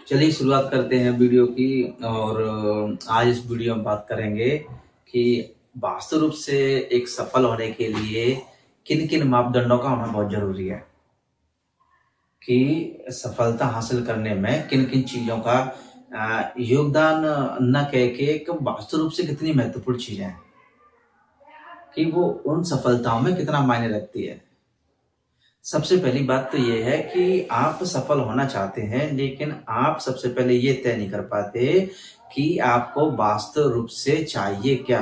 चलिए शुरुआत करते हैं वीडियो की। और आज इस वीडियो में बात करेंगे कि वास्तु रूप से एक सफल होने के लिए किन किन मापदंडों का होना बहुत जरूरी है, कि सफलता हासिल करने में किन किन चीजों का योगदान न कह के एक वास्तु रूप से कितनी महत्वपूर्ण चीजें हैं कि वो उन सफलताओं में कितना मायने रखती है। सबसे पहली बात तो ये है कि आप सफल होना चाहते हैं, लेकिन आप सबसे पहले ये तय नहीं कर पाते कि आपको वास्तव रूप से चाहिए क्या।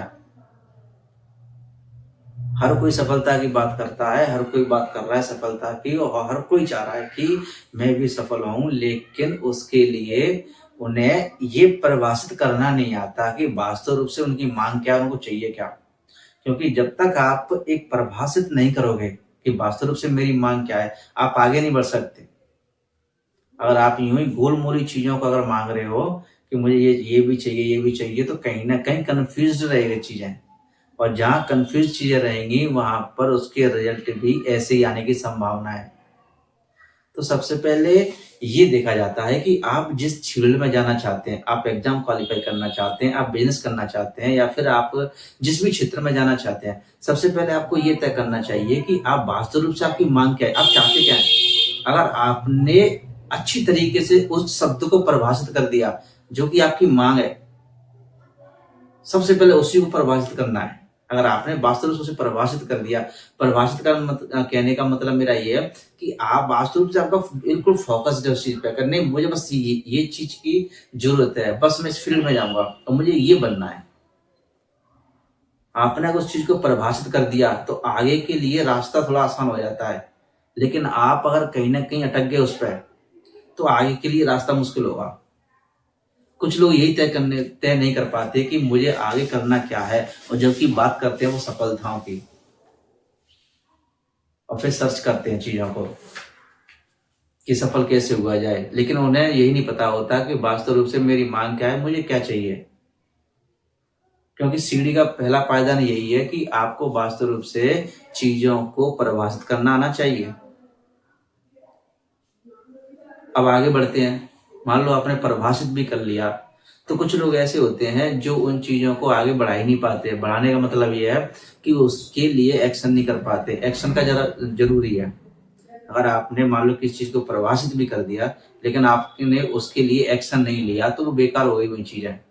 हर कोई सफलता की बात करता है, हर कोई बात कर रहा है सफलता की, और हर कोई चाह रहा है कि मैं भी सफल हूं, लेकिन उसके लिए उन्हें ये परिभाषित करना नहीं आता कि वास्तव रूप से उनकी मांग क्या है, उनको चाहिए क्या। क्योंकि जब तक आप एक परिभाषित नहीं करोगे कि वास्तव रूप से मेरी मांग क्या है, आप आगे नहीं बढ़ सकते। अगर आप यूं ही गोल मोली चीजों को अगर मांग रहे हो कि मुझे ये भी चाहिए, ये भी चाहिए, तो कहीं ना कहीं कंफ्यूज रहेगी चीजें, और जहां कंफ्यूज चीजें रहेंगी वहां पर उसके रिजल्ट भी ऐसे ही आने की संभावना है। तो सबसे पहले ये देखा जाता है कि आप जिस फील्ड में जाना चाहते हैं, आप एग्जाम क्वालिफाई करना चाहते हैं, आप बिजनेस करना चाहते हैं, या फिर आप जिस भी क्षेत्र में जाना चाहते हैं, सबसे पहले आपको ये तय करना चाहिए कि आप वास्तव रूप से आपकी मांग क्या है, आप चाहते क्या है। अगर आपने अच्छी तरीके से उस शब्द को परिभाषित कर दिया जो कि आपकी मांग है, सबसे पहले उसी को परिभाषित करना है। अगर आपने वास्तव रूप से परिभाषित कर दिया, परिभाषित कहने का मतलब मेरा ये है कि आप वास्तव रूप से आपका बिल्कुल फोकस्ड है उस चीज पे करने, मुझे बस ये चीज की जरूरत है, बस मैं इस फील्ड में जाऊंगा और मुझे ये बनना है। आपने अगर उस चीज को परिभाषित कर दिया तो आगे के लिए रास्ता थोड़ा आसान हो जाता है। लेकिन आप अगर कहीं ना कहीं अटक गए उस पर, तो आगे के लिए रास्ता मुश्किल होगा। कुछ लोग यही तय नहीं कर पाते कि मुझे आगे करना क्या है, और जबकि बात करते हैं वो सफलताओं की, और फिर सर्च करते हैं चीजों को कि सफल कैसे हुआ जाए, लेकिन उन्हें यही नहीं पता होता कि वास्तव रूप से मेरी मांग क्या है, मुझे क्या चाहिए। क्योंकि सीढ़ी का पहला पायदान यही है कि आपको वास्तव रूप से चीजों को परिभाषित करना आना चाहिए। अब आगे बढ़ते हैं। मान लो आपने परिभाषित भी कर लिया, तो कुछ लोग ऐसे होते हैं जो उन चीजों को आगे बढ़ा ही नहीं पाते। बढ़ाने का मतलब ये है कि उसके लिए एक्शन नहीं कर पाते। एक्शन का जरा जरूरी है। अगर आपने मान लो किसी चीज को परिभाषित भी कर दिया, लेकिन आपने उसके लिए एक्शन नहीं लिया, तो वो बेकार हो गई वही चीज है।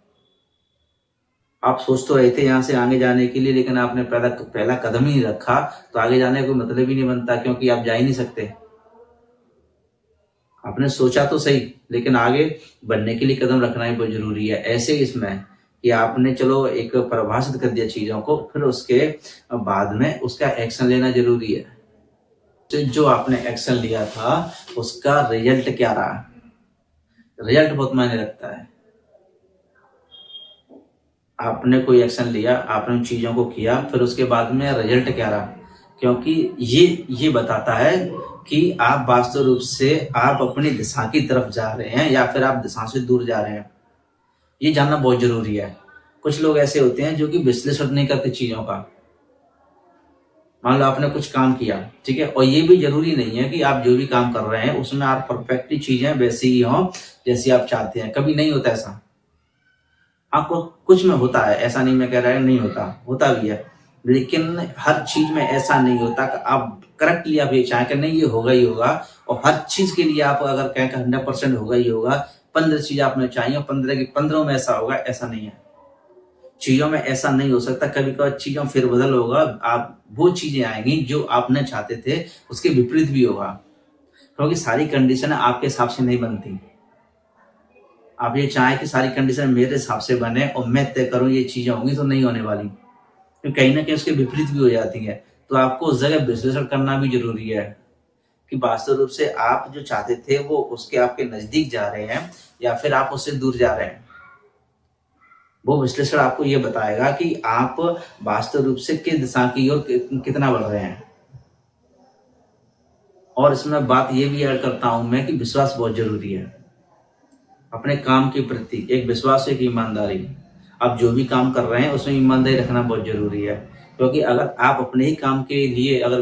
आप सोच तो रहे थे यहाँ से आगे जाने के लिए, लेकिन आपने पहला कदम ही नहीं रखा, तो आगे जाने का कोई मतलब ही नहीं बनता, क्योंकि आप जा ही नहीं सकते। आपने सोचा तो सही, लेकिन आगे बढ़ने के लिए कदम रखना ही बहुत जरूरी है। ऐसे इसमें कि आपने चलो एक परिभाषित कर दिया चीजों को, फिर उसके बाद में उसका एक्शन लेना जरूरी है। तो जो आपने एक्शन लिया था उसका रिजल्ट क्या रहा, रिजल्ट बहुत मायने रखता है। आपने कोई एक्शन लिया, आपने उन चीजों को किया, फिर उसके बाद में रिजल्ट क्या रहा, क्योंकि ये बताता है कि आप वास्तव रूप से आप अपनी दिशा की तरफ जा रहे हैं या फिर आप दिशा से दूर जा रहे हैं। ये जानना बहुत जरूरी है। कुछ लोग ऐसे होते हैं जो कि विश्लेषण नहीं करते चीजों का। मान लो आपने कुछ काम किया, ठीक है, और ये भी जरूरी नहीं है कि आप जो भी काम कर रहे हैं उसमें आप परफेक्टली चीजें वैसी ही हों जैसी आप चाहते हैं। कभी नहीं होता ऐसा। आपको कुछ में होता है, ऐसा नहीं मैं कह रहा है नहीं होता, होता भी है, लेकिन हर चीज में ऐसा नहीं होता कि आप करेक्टली आप ये चाहें कि नहीं ये होगा ही होगा, और हर चीज के लिए आप अगर कहें कि 100% होगा ही होगा। 15 चीज आपने चाहिए और 15 की 15 में ऐसा होगा, ऐसा नहीं है। चीजों में ऐसा नहीं हो सकता। कभी कभी चीजों फेरबदल होगा, आप वो चीजें आएंगी जो आपने चाहते थे उसके विपरीत भी होगा, क्योंकि सारी कंडीशन आपके हिसाब से नहीं बनती। आप ये चाहें कि सारी कंडीशन मेरे हिसाब से बने और मैं तय करूं ये चीजें होंगी, तो नहीं होने वाली, क्योंकि कहीं ना कहीं उसके विपरीत भी हो जाती है। तो आपको उस जगह विश्लेषण करना भी जरूरी है कि वास्तव रूप से आप जो चाहते थे वो उसके आपके नजदीक जा रहे हैं या फिर आप उससे दूर जा रहे हैं। वो विश्लेषण आपको ये बताएगा कि आप वास्तव रूप से किस दिशा की ओर कितना बढ़ रहे हैं। और इसमें बात ये भी ऐड करता हूं मैं कि विश्वास बहुत जरूरी है। अपने काम के प्रति एक विश्वास, एक ईमानदारी। आप जो भी काम कर रहे हैं उसमें ईमानदारी रखना बहुत जरूरी है, क्योंकि अगर आप अपने ही काम के लिए अगर